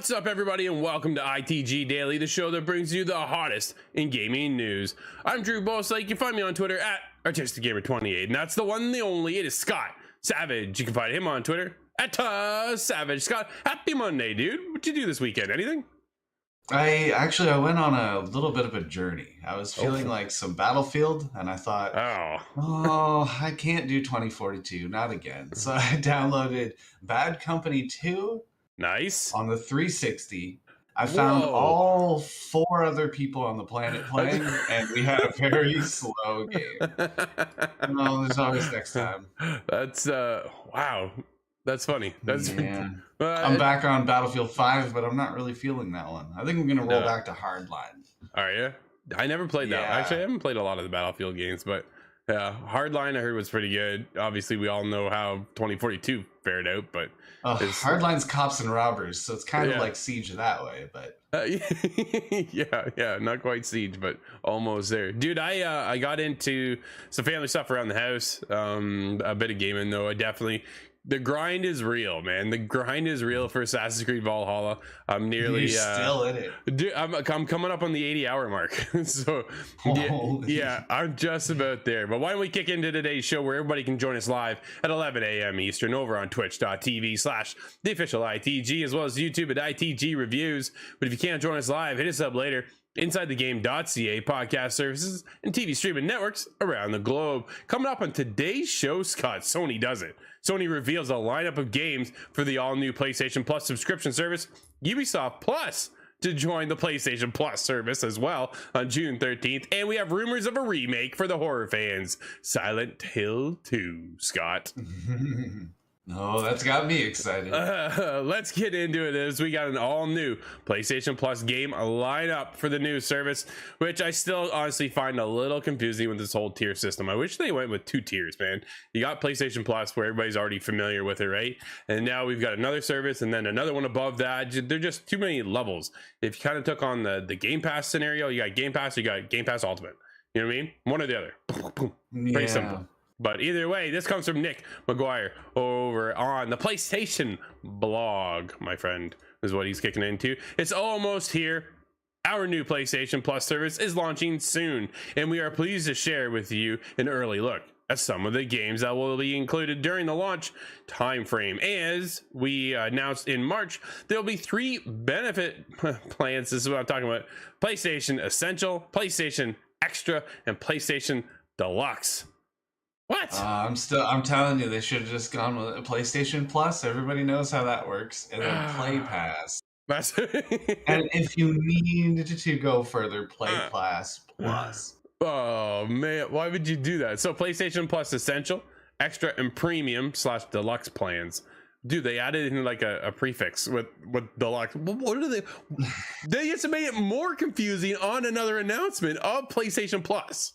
What's up, everybody, and welcome to ITG Daily, the show that brings you the hottest in gaming news. I'm Drew Boslake. You can find me on Twitter at Artistic Gamer 28, and that's the one and the only. It is Scott Savage. You can find him on Twitter at Savage. Scott, happy Monday, dude. What'd you do this weekend? Anything? I went on a little bit of a journey. I was feeling like some Battlefield, and I thought, I can't do 2042, not again. So I downloaded Bad Company 2. Nice. On the 360. I found all 4 other people on the planet playing, and we had a very slow game. No, there's always next time. That's wow. That's funny. That's I'm back on Battlefield 5, but I'm not really feeling that one. I think I'm gonna roll back to Hardline. Are you? I never played that. Actually, I haven't played a lot of the Battlefield games, but yeah, Hardline I heard was pretty good. Obviously, we all know how 2042 fared out, but Hardline's cops and robbers, so it's kind of like Siege that way, but yeah, not quite Siege, but almost there, dude. I got into some family stuff around the house, a bit of gaming though. The grind is real, man. The grind is real for Assassin's Creed Valhalla. I'm nearly still in it. Dude, I'm coming up on the 80-hour mark. So yeah, I'm just about there. But why don't we kick into today's show where everybody can join us live at 11 a.m. Eastern over on twitch.tv/theofficialITG, as well as YouTube at ITG Reviews. But if you can't join us live, hit us up later. InsideTheGame.ca podcast services and TV streaming networks around the globe. Coming up on today's show, Scott, Sony does it. Sony reveals a lineup of games for the all-new PlayStation Plus subscription service, Ubisoft Plus, to join the PlayStation Plus service as well on June 13th. And we have rumors of a remake for the horror fans, Silent Hill 2, Scott. No, that's got me excited. Let's get into it as we got an all-new PlayStation Plus game lineup for the new service, which I still honestly find a little confusing with this whole tier system. I wish they went with 2 tiers, man. You got PlayStation Plus where everybody's already familiar with it, right? And now we've got another service and then another one above that. They're just too many levels. If you kind of took on the Game Pass scenario, you got Game Pass, you got Game Pass Ultimate. You know what I mean? One or the other. Pretty simple. But either way, this comes from Nick McGuire over on the PlayStation blog, my friend, is what he's kicking into. It's almost here. Our new PlayStation Plus service is launching soon, and we are pleased to share with you an early look at some of the games that will be included during the launch time frame. As we announced in March, there'll be 3 benefit plans. This is what I'm talking about: PlayStation Essential, PlayStation Extra, and PlayStation Deluxe. What? I'm telling you, they should have just gone with a PlayStation Plus. Everybody knows how that works. And then Play Pass. And if you need to go further, Play Pass Plus. Oh, man. Why would you do that? So PlayStation Plus Essential, Extra, and Premium / Deluxe plans. Dude, they added in like a prefix with Deluxe. What are they? They just made it more confusing on another announcement of PlayStation Plus.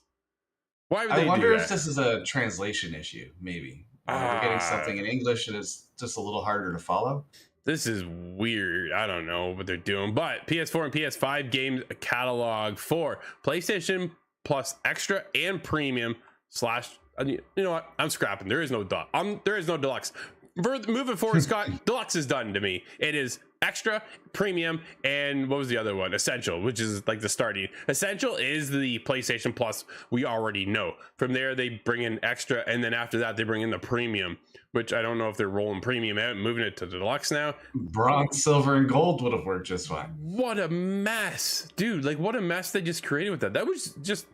Why would they do that? I wonder if this is a translation issue, maybe. We're getting something in English and it's just a little harder to follow. This is weird. I don't know what they're doing. But PS4 and PS5 games catalog for PlayStation Plus Extra and Premium / you know what? I'm scrapping. There is no Deluxe. Moving forward, Scott, Deluxe is done to me. It is Extra, Premium, and what was the other one? Essential, which is like the starting. Essential is the PlayStation Plus we already know. From there, they bring in Extra, and then after that, they bring in the Premium, which I don't know if they're rolling Premium out and moving it to the Deluxe now. Bronze, Silver, and Gold would have worked just fine. What a mess, dude. Like, what a mess they just created with that. That was just...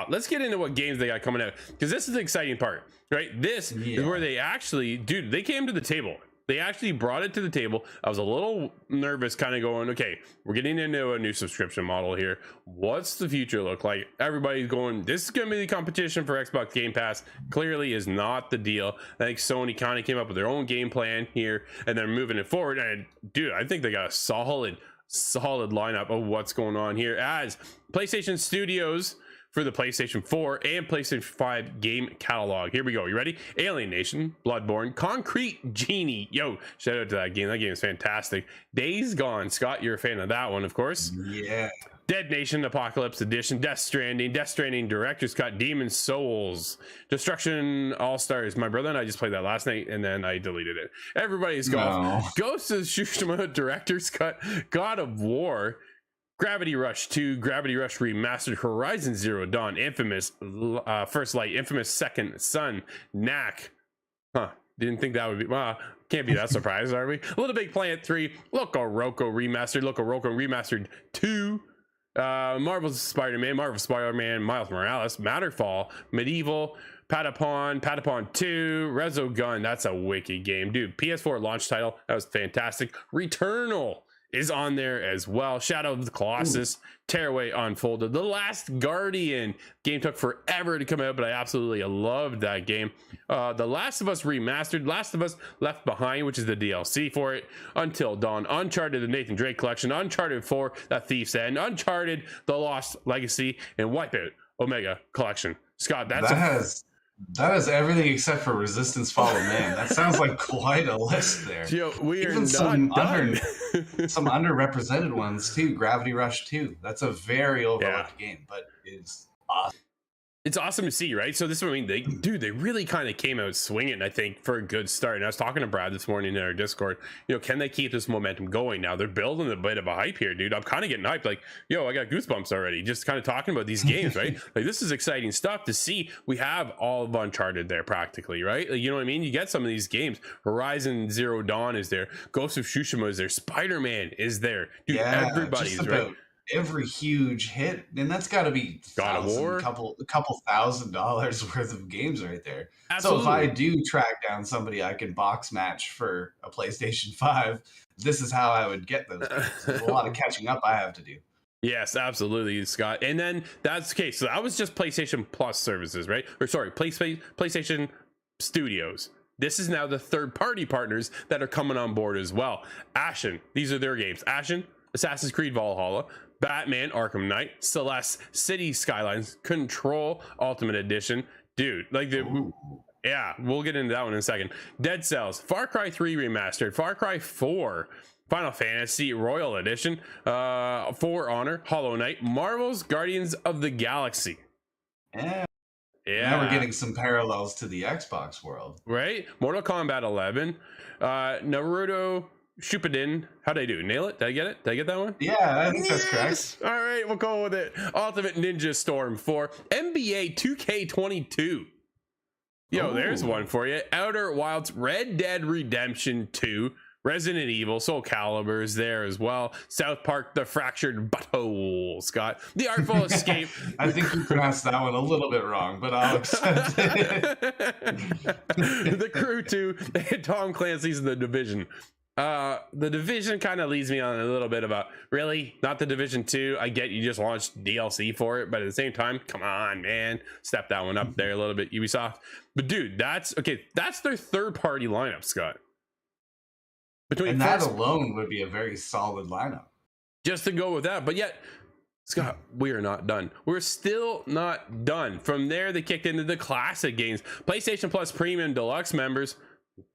let's get into what games they got coming out, because this is the exciting part, right? This is where they actually, dude, they came to the table. They actually brought it to the table. I was a little nervous, kind of going, okay, we're getting into a new subscription model here. What's the future look like? Everybody's going, this is going to be the competition for Xbox Game Pass. Clearly is not the deal. I think Sony kind of came up with their own game plan here, and they're moving it forward. And dude, I think they got a solid lineup of what's going on here, as PlayStation Studios for the PlayStation 4 and PlayStation 5 game catalog. Here we go. You ready? Alien Nation, Bloodborne, Concrete Genie. Yo, shout out to that game. That game is fantastic. Days Gone. Scott, you're a fan of that one, of course. Yeah. Dead Nation Apocalypse Edition, Death Stranding Director's Cut, Demon Souls, Destruction All-Stars. My brother and I just played that last night, and then I deleted it. Everybody's golf. Ghost of Tsushima Director's Cut, God of War, Gravity Rush 2, Gravity Rush Remastered, Horizon Zero Dawn, Infamous First Light, Infamous Second Son, Knack. Huh. Didn't think that would be, well, can't be that surprised, are we? Little Big Planet 3, Loco Roco Remastered 2, Marvel's Spider-Man, Miles Morales, Matterfall, Medieval, Patapon 2, Resogun. That's a wicked game, dude. PS4 launch title. That was fantastic. Returnal is on there as well. Shadow of the Colossus, Tearaway Unfolded, The Last Guardian. Game took forever to come out, but I absolutely loved that game. The Last of Us Remastered, Last of Us Left Behind, which is the DLC for it, Until Dawn, Uncharted, the Nathan Drake Collection, Uncharted 4, The Thief's End, Uncharted, The Lost Legacy, and Wipeout Omega Collection. Scott, that is everything except for Resistance Fallen Man. That sounds like quite a list there. Yo, we Even are some done. some underrepresented ones too. Gravity Rush 2. That's a very overlooked game, but it's awesome. It's awesome to see, right? So this is what I mean. They really kind of came out swinging, I think, for a good start. And I was talking to Brad this morning in our Discord. Can they keep this momentum going now? They're building a bit of a hype here, dude. I'm kind of getting hyped. Like, I got goosebumps already. Just kind of talking about these games, right? Like, this is exciting stuff to see. We have all of Uncharted there practically, right? Like, you know what I mean? You get some of these games. Horizon Zero Dawn is there. Ghost of Tsushima is there. Spider-Man is there. Dude, everybody's right. Every huge hit, and that's got to be God of War, a couple $1,000 worth of games right there. Absolutely. So if I do track down somebody I can box match for a PlayStation 5, this is how I would get those games. There's a lot of catching up I have to do. Yes, absolutely, Scott. And then that's okay. So that was just PlayStation Plus services, right? Or sorry, PlayStation Studios. This is now the third-party partners that are coming on board as well. Ashen, these are their games. Ashen, Assassin's Creed Valhalla, Batman Arkham Knight, Celeste, City Skylines, Control Ultimate Edition. Dude, like yeah, we'll get into that one in a second. Dead Cells, Far Cry 3 Remastered, Far Cry 4, Final Fantasy Royal Edition, For Honor, Hollow Knight, Marvel's Guardians of the Galaxy. Yeah. Now we're getting some parallels to the Xbox world. Right? Mortal Kombat 11, Naruto Shippuden. How'd I do? Nail it? Did I get it? Did I get that one? Yeah, I think that's correct. All right, we'll go with it. Ultimate Ninja Storm 4, NBA 2K22. There's one for you. Outer Wilds, Red Dead Redemption 2, Resident Evil, Soul Calibur is there as well. South Park, The Fractured Butthole, Scott. The Artful Escape. I think you pronounced that one a little bit wrong, but I'll accept it. The Crew 2, and Tom Clancy's The Division. The Division kind of leads me on a little bit about, really? Not The Division 2? I get you just launched DLC for it, but at the same time, come on, man. Step that one up there a little bit, Ubisoft. But dude, that's their third-party lineup, Scott. And that alone would be a very solid lineup. Just to go with that. But yet, Scott, we are not done. We're still not done. From there, they kicked into the classic games. PlayStation Plus Premium Deluxe members.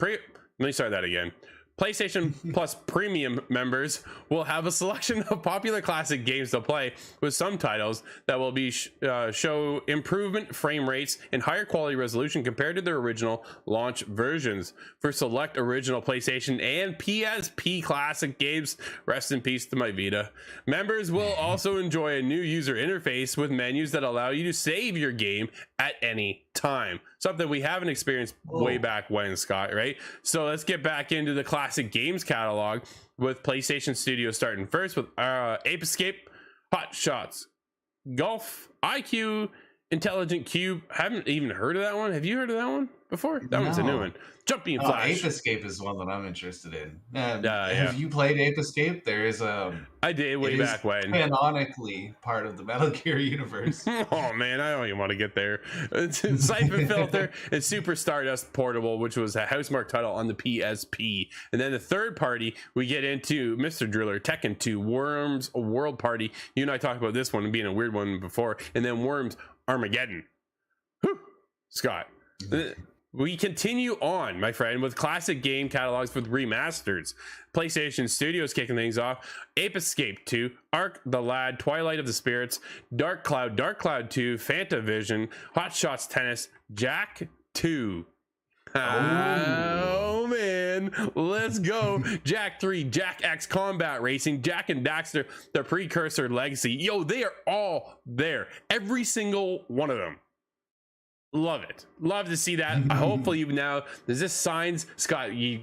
Let me start that again. PlayStation Plus Premium members will have a selection of popular classic games to play, with some titles that will be show improvement frame rates and higher quality resolution compared to their original launch versions. For select original PlayStation and PSP classic games, rest in peace to my Vita, members will also enjoy a new user interface with menus that allow you to save your game at any time. Something we haven't experienced way back when, Scott, right? So let's get back into the classic games catalog, with PlayStation Studios starting first with Ape Escape, Hot Shots, Golf, IQ, Intelligent Cube. Haven't even heard of that one. Have you heard of that one before? That one's a new one. Jumping Flash. Ape Escape is one that I'm interested in. Have you played Ape Escape? There is I did way back when. Canonically part of the Metal Gear universe. Oh man, I don't even want to get there. Siphon Filter and Super Stardust Portable, which was a housemark title on the PSP. And then the third party, we get into Mr. Driller, Tekken 2, Worms World Party. You and I talked about this one being a weird one before. And then Worms Armageddon. Whew. Scott. We continue on, my friend, with classic game catalogs with remasters. PlayStation Studios kicking things off. Ape Escape 2, Ark the Lad, Twilight of the Spirits, Dark Cloud 2, Fantavision, Hot Shots Tennis, Jack 2. Oh man, let's go. Jack 3, Jack X Combat Racing, Jack and Daxter, the Precursor Legacy. Yo, they are all there. Every single one of them. Love it. Love to see that. Hopefully now there's this signs. Scott, you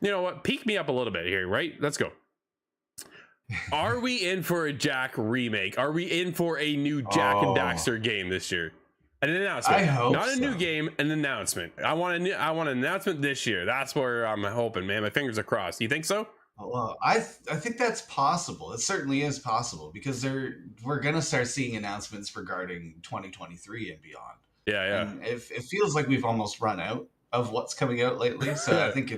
know what? Peek me up a little bit here, right? Let's go. Are we in for a Jack remake? Are we in for a new Jack and Daxter game this year? An announcement. I hope not a so. new game, an announcement. I want an announcement this year. That's where I'm hoping, man. My fingers are crossed. You think so? Well, I think that's possible. It certainly is possible because we're gonna start seeing announcements regarding 2023 and beyond. Yeah. And it feels like we've almost run out of what's coming out lately. So I think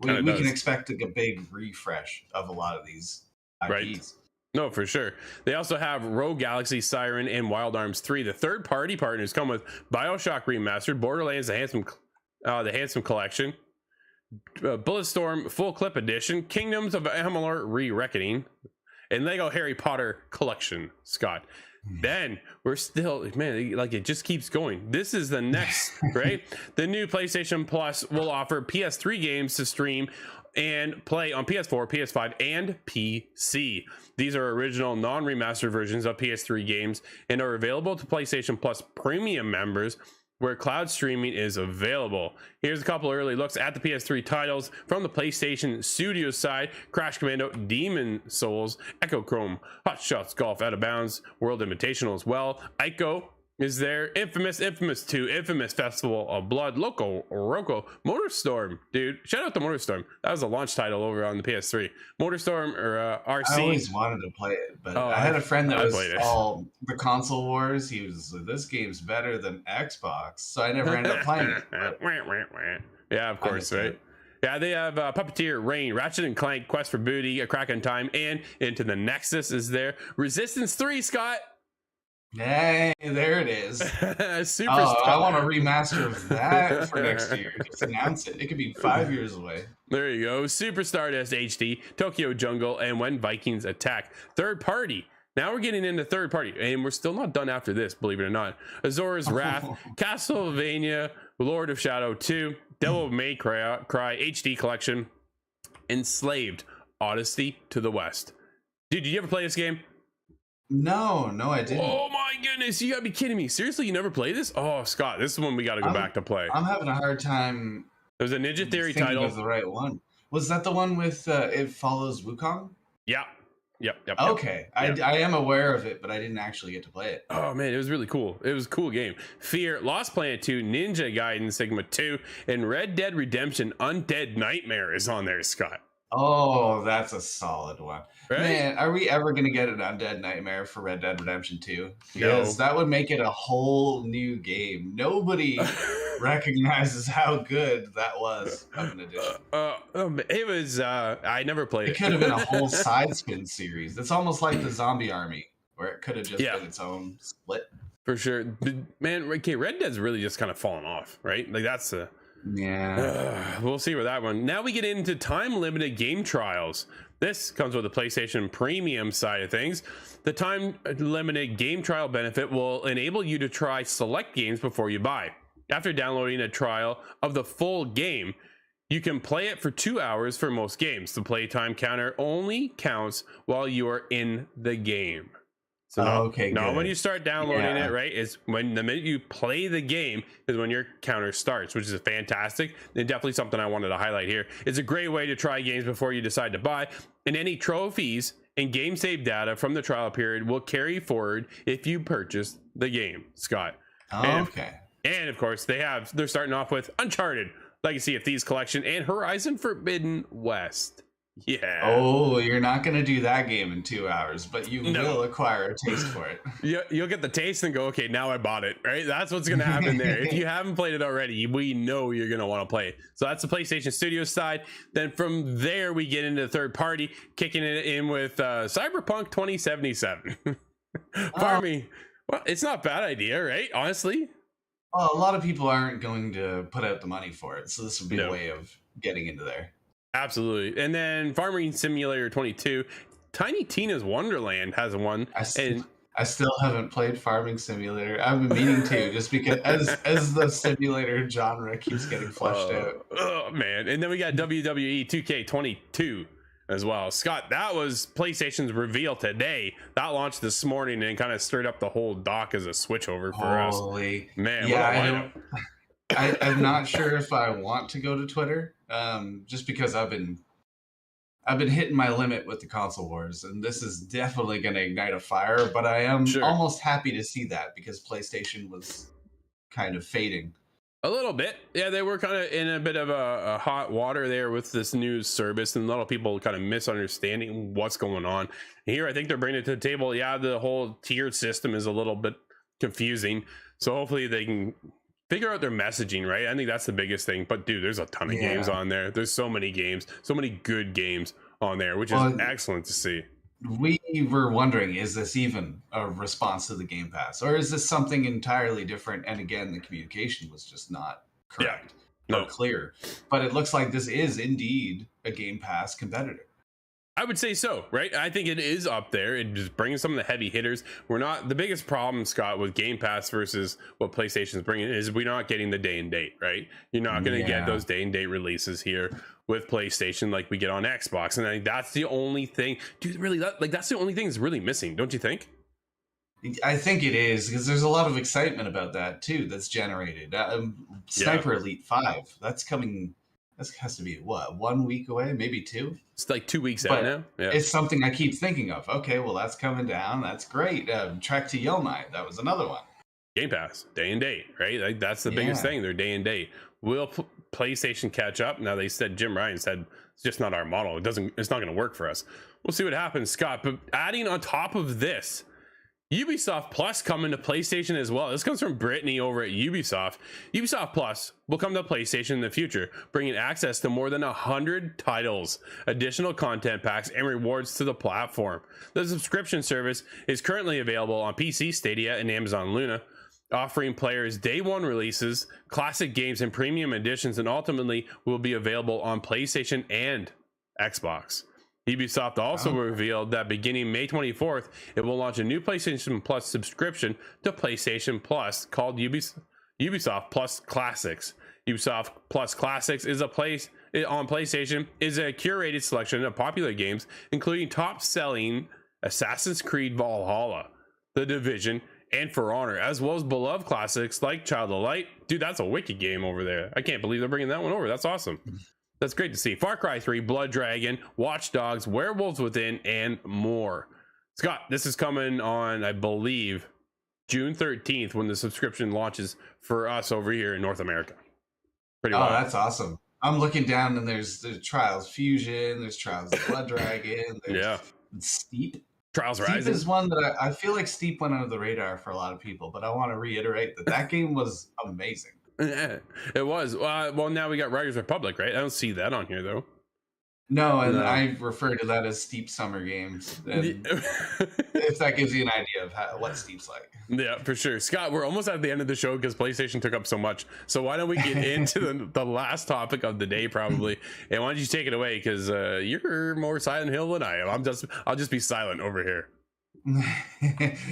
we can expect a big refresh of a lot of these IPs. Right. No, for sure. They also have Rogue Galaxy, Siren, and Wild Arms 3. The third-party partners come with BioShock Remastered, Borderlands, the Handsome Collection, Bulletstorm Full Clip Edition, Kingdoms of Amalur Re-Reckoning, and Lego Harry Potter Collection, Scott. Then we're still, man, like it just keeps going. This is the next, right? The new PlayStation Plus will offer PS3 games to stream and play on PS4, PS5, and PC. These are original non-remastered versions of PS3 games and are available to PlayStation Plus premium members where cloud streaming is available. Here's a couple early looks at the PS3 titles from the PlayStation Studios side: Crash Commando, Demon Souls, Echo Chrome, Hot Shots Golf Out of Bounds, World Invitational as well. Ico is there, Infamous 2, Infamous Festival of Blood, Loco Roco, Motorstorm, dude. Shout out to Motorstorm. That was a launch title over on the PS3. Motorstorm or RC. I always wanted to play it, but I had a friend that was all the console wars. He was like, this game's better than Xbox, so I never ended up playing it. Yeah, of course, right? Yeah, they have Puppeteer, Rain, Ratchet and Clank, Quest for Booty, A Crack in Time, and Into the Nexus is there. Resistance 3, Scott. Hey, there it is. I want a remaster of that for next year. Just announce it. It could be 5 years away. There you go. Super Stardust HD, Tokyo Jungle, and When Vikings Attack. Third party. Now we're getting into third party, and we're still not done after this, believe it or not. Azora's Wrath, Castlevania, Lord of Shadow 2, Devil May Cry HD Collection, Enslaved, Odyssey to the West. Dude, did you ever play this game? No, I didn't. Oh my goodness, you gotta be kidding me. Seriously, you never played this? Oh, Scott, this is one we gotta go back to play. I'm having a hard time. There's a Ninja Theory title. Of the right one. Was that the one with It Follows Wukong? Yeah. Yep. Okay. Yep. I am aware of it, but I didn't actually get to play it. Oh man, it was really cool. It was a cool game. Fear, Lost Planet 2, Ninja Gaiden Sigma 2, and Red Dead Redemption Undead Nightmare is on there, Scott. Oh, that's a solid one. Right? Man, are we ever going to get an Undead Nightmare for Red Dead Redemption 2? Because that would make it a whole new game. Nobody recognizes how good that was of an edition. It was, I never played it. It could have been a whole side spin series. It's almost like the Zombie Army, where it could have just been its own split. For sure. Man, okay, Red Dead's really just kind of fallen off, right? Like that's a... Yeah. We'll see with that one. Now we get into time-limited game trials. This comes with the PlayStation Premium side of things. The time-limited game trial benefit will enable you to try select games before you buy. After downloading a trial of the full game, you can play it for 2 hours for most games. The playtime counter only counts while you are in the game. So not when you start downloading it, right? Is when the minute you play the game is when your counter starts, which is fantastic. And definitely something I wanted to highlight here. It's a great way to try games before you decide to buy. And any trophies and game save data from the trial period will carry forward if you purchase the game, Scott. And of course, they're starting off with Uncharted, Legacy of Thieves Collection, and Horizon Forbidden West. Yeah. Oh, you're not going to do that game in 2 hours, but you will acquire a taste for it. You'll get the taste and go, okay, now I bought it, right? That's what's going to happen there. If you haven't played it already, we know you're going to want to play it. So that's the PlayStation Studios side. Then from there, we get into the third party, kicking it in with Cyberpunk 2077. Farming. Well, it's not a bad idea, right? Honestly. Well, a lot of people aren't going to put out the money for it. So this would be a way of getting into there. Absolutely. And then Farming Simulator 22, Tiny Tina's Wonderland has one. I still haven't played Farming Simulator. I've been meaning to, just because as the simulator genre keeps getting fleshed out. Oh man! And then we got WWE 2K22 as well. Scott, that was PlayStation's reveal today. That launched this morning and kind of stirred up the whole dock as a switchover for us. Man, yeah, I'm not sure if I want to go to Twitter, just because I've been hitting my limit with the console wars, and this is definitely going to ignite a fire. But I am almost happy to see that, because PlayStation was kind of fading. A little bit. Yeah, they were kind of in a bit of a hot water there with this new service, and a lot of people kind of misunderstanding what's going on. Here, I think they're bringing it to the table. Yeah, the whole tiered system is a little bit confusing. So hopefully they can figure out their messaging, right? I think that's the biggest thing. But dude, there's a ton of games on there. There's so many games, so many good games on there, which is excellent to see. We were wondering, is this even a response to the Game Pass, or is this something entirely different? And again, the communication was just not correct or clear. But it looks like this is indeed a Game Pass competitor. I would say so, right? I think it is up there. It just brings some of the heavy hitters. We're not the biggest problem, Scott, with Game Pass versus what PlayStation's bringing is we're not getting the day and date, right? You're not going to get those day and date releases here with PlayStation like we get on Xbox, and I think that's the only thing, dude. Really, that's the only thing that's really missing, don't you think? I think it is, because there's a lot of excitement about that too. That's generated. Sniper Elite 5. That's coming. That has to be what, 1 week away, maybe 2. It's like 2 weeks out now. Yeah. It's something I keep thinking of. Okay, well, that's coming down. That's great. Trek to Yellowknight. That was another one. Game Pass, day and date, right? Like that's the biggest thing. They're day and date. Will PlayStation catch up? Now they said, Jim Ryan said, it's just not our model. It's not going to work for us. We'll see what happens, Scott. But adding on top of this, Ubisoft Plus coming to PlayStation as well. This comes from Brittany over at Ubisoft. Ubisoft Plus will come to PlayStation in the future, bringing access to more than 100 titles, additional content packs, and rewards to the platform. The subscription service is currently available on PC, Stadia, and Amazon Luna, offering players day one releases, classic games, and premium editions, and ultimately will be available on PlayStation and Xbox. Ubisoft also revealed that beginning May 24th, it will launch a new PlayStation Plus subscription to PlayStation Plus called Ubisoft Plus Classics. Ubisoft Plus Classics is on PlayStation is a curated selection of popular games, including top-selling Assassin's Creed Valhalla, The Division, and For Honor, as well as beloved classics like Child of Light. Dude, that's a wicked game over there. I can't believe they're bringing that one over. That's awesome. That's great to see. Far Cry 3, Blood Dragon, Watch Dogs, Werewolves Within, and more. Scott, this is coming on, I believe, June 13th when the subscription launches for us over here in North America. Pretty well. That's awesome. I'm looking down and there's Trials Fusion, there's Trials of Blood Dragon, there's Steep. Trials Steep Rising is one that I feel like Steep went under the radar for a lot of people, but I want to reiterate that game was amazing. Yeah, it was. Well, now we got Riders Republic, right? I don't see that on here though. No, and I refer to that as Steep Summer Games. If that gives you an idea of what Steep's like. Yeah, for sure. Scott, we're almost at the end of the show because PlayStation took up so much. So why don't we get into the last topic of the day, probably? And why don't you take it away? Because you're more Silent Hill than I am. I'll just be silent over here.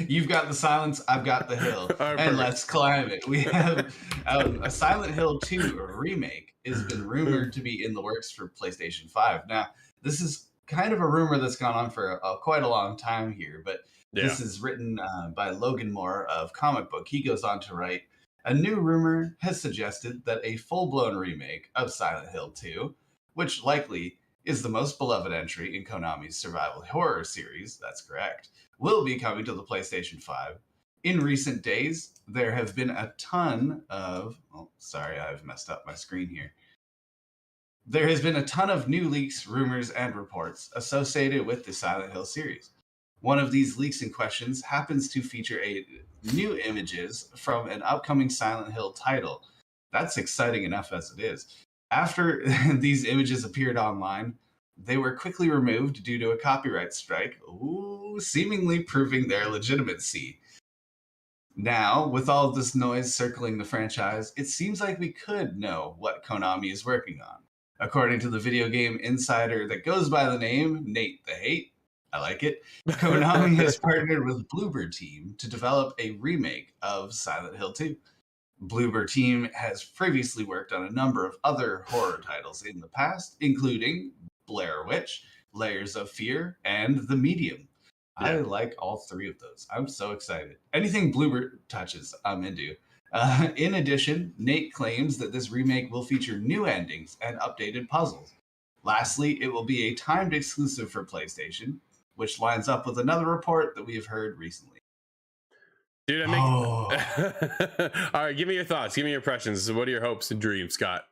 You've got the silence, I've got the hill, and let's climb it. We have a Silent Hill 2 remake has been rumored to be in the works for PlayStation 5. Now, this is kind of a rumor that's gone on for quite a long time here, but this is written by Logan Moore of Comic Book. He goes on to write, a new rumor has suggested that a full-blown remake of Silent Hill 2, which likely is the most beloved entry in Konami's survival horror series, that's correct, will be coming to the PlayStation 5. In recent days, there have been a ton of... Oh, sorry, I've messed up my screen here. There has been a ton of new leaks, rumors, and reports associated with the Silent Hill series. One of these leaks in questions happens to feature new images from an upcoming Silent Hill title. That's exciting enough as it is. After these images appeared online, they were quickly removed due to a copyright strike, seemingly proving their legitimacy. Now, with all of this noise circling the franchise, it seems like we could know what Konami is working on. According to the video game insider that goes by the name Nate the Hate, I like it. Konami has partnered with Bloober Team to develop a remake of Silent Hill 2. Bloober Team has previously worked on a number of other horror titles in the past, including Blair Witch, Layers of Fear, and The Medium. Yeah. I like all three of those. I'm so excited. Anything Bloober touches, I'm into. In addition, Nate claims that this remake will feature new endings and updated puzzles. Lastly, it will be a timed exclusive for PlayStation, which lines up with another report that we have heard recently. Dude, all right, give me your thoughts. Give me your impressions. What are your hopes and dreams, Scott?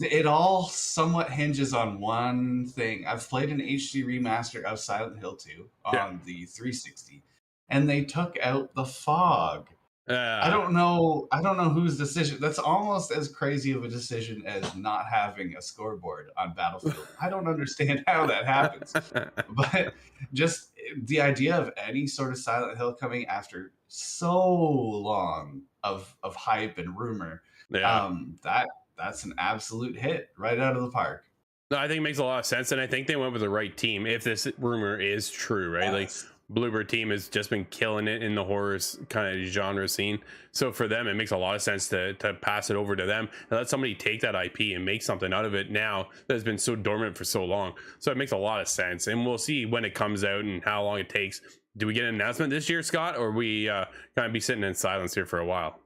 It all somewhat hinges on one thing. I've played an HD remaster of Silent Hill 2 on the 360, and they took out the fog. I don't know whose decision. That's almost as crazy of a decision as not having a scoreboard on Battlefield. I don't understand how that happens. But just the idea of any sort of Silent Hill coming after so long of hype and rumor, that's an absolute hit right out of the park. No, I think it makes a lot of sense, and I think they went with the right team if this rumor is true, right? Yes. Like, Bloober Team has just been killing it in the horror kind of genre scene. So for them, it makes a lot of sense to pass it over to them and let somebody take that IP and make something out of it now that has been so dormant for so long. So it makes a lot of sense. And we'll see when it comes out and how long it takes. Do we get an announcement this year, Scott, or we kind of be sitting in silence here for a while?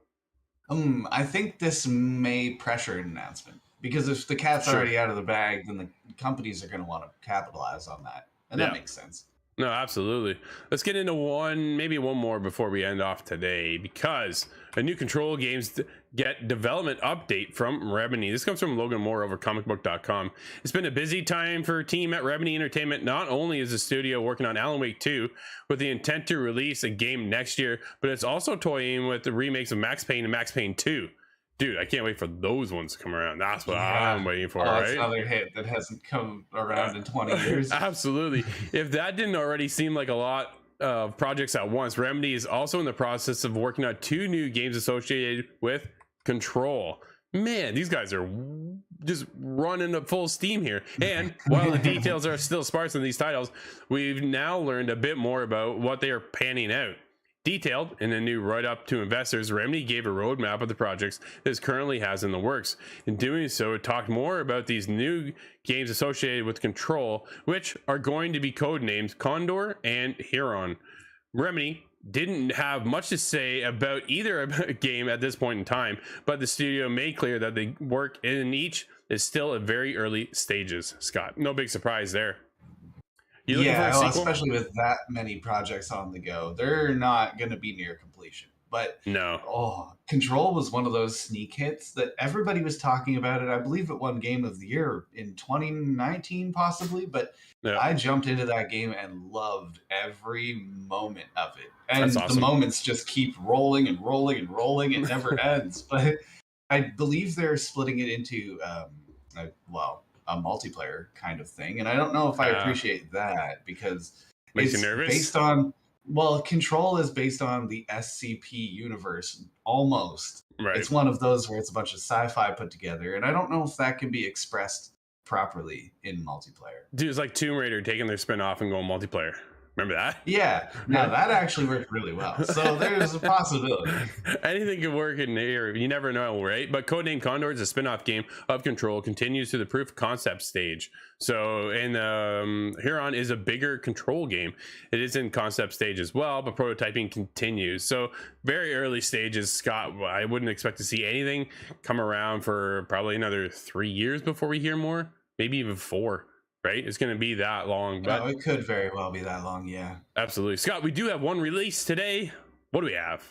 I think this may pressure an announcement, because if the cat's already out of the bag, then the companies are going to want to capitalize on that. And that makes sense. No, absolutely. Let's get into maybe one more before we end off today, because a new Control games get development update from Remedy. This comes from Logan Moore over comicbook.com. It's been a busy time for team at Remedy Entertainment. Not only is the studio working on Alan Wake 2 with the intent to release a game next year, but it's also toying with the remakes of Max Payne and Max Payne 2. Dude, I can't wait for those ones to come around. That's what I'm waiting for, right? That's another hit that hasn't come around in 20 years. Absolutely. If that didn't already seem like a lot of projects at once, Remedy is also in the process of working on 2 new games associated with Control. Man, these guys are just running at full steam here. And while the details are still sparse in these titles, we've now learned a bit more about what they are panning out. Detailed in a new write-up to investors, Remedy gave a roadmap of the projects it currently has in the works. In doing so, it talked more about these new games associated with Control, which are going to be codenamed Condor and Huron. Remedy didn't have much to say about either game at this point in time, but the studio made clear that the work in each is still at very early stages. Scott, no big surprise there. Well, especially with that many projects on the go, they're not going to be near completion. But Control was one of those sneak hits that everybody was talking about it. I believe it won Game of the Year in 2019, possibly. But I jumped into that game and loved every moment of it. And the moments just keep rolling and rolling and rolling. It never ends. But I believe they're splitting it into, a multiplayer kind of thing, and I don't know if I appreciate that, because makes you nervous. Based on Control is based on the SCP universe almost. Right. It's one of those where it's a bunch of sci-fi put together, and I don't know if that can be expressed properly in multiplayer. Dude, it's like Tomb Raider taking their spin off and going multiplayer. Remember that? Yeah. No, that actually worked really well. So there's a possibility. Anything could work in here. You never know, right? But Codename Condor is a spin-off game of Control, continues to the proof of concept stage. So, and Huron is a bigger Control game. It is in concept stage as well, but prototyping continues. So very early stages, Scott. I wouldn't expect to see anything come around for probably another 3 years before we hear more, maybe even 4. Right? It's going to be that long. But it could very well be that long, yeah. Absolutely. Scott, we do have one release today. What do we have?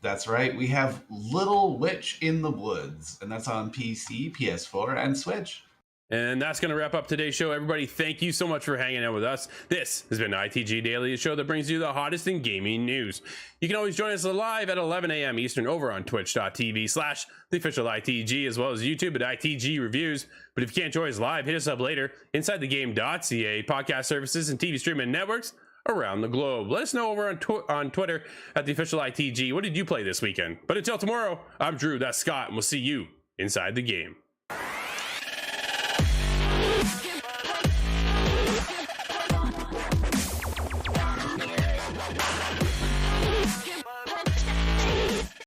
That's right. We have Little Witch in the Woods, and that's on PC, PS4, and Switch. And that's going to wrap up today's show. Everybody, thank you so much for hanging out with us. This has been ITG Daily, a show that brings you the hottest in gaming news. You can always join us live at 11 a.m. Eastern over on twitch.tv/theofficialITG, as well as YouTube at ITG Reviews. But if you can't join us live, hit us up later. InsideTheGame.ca, podcast services, and TV streaming networks around the globe. Let us know over on Twitter at @theofficialITG. What did you play this weekend? But until tomorrow, I'm Drew, that's Scott, and we'll see you inside the game.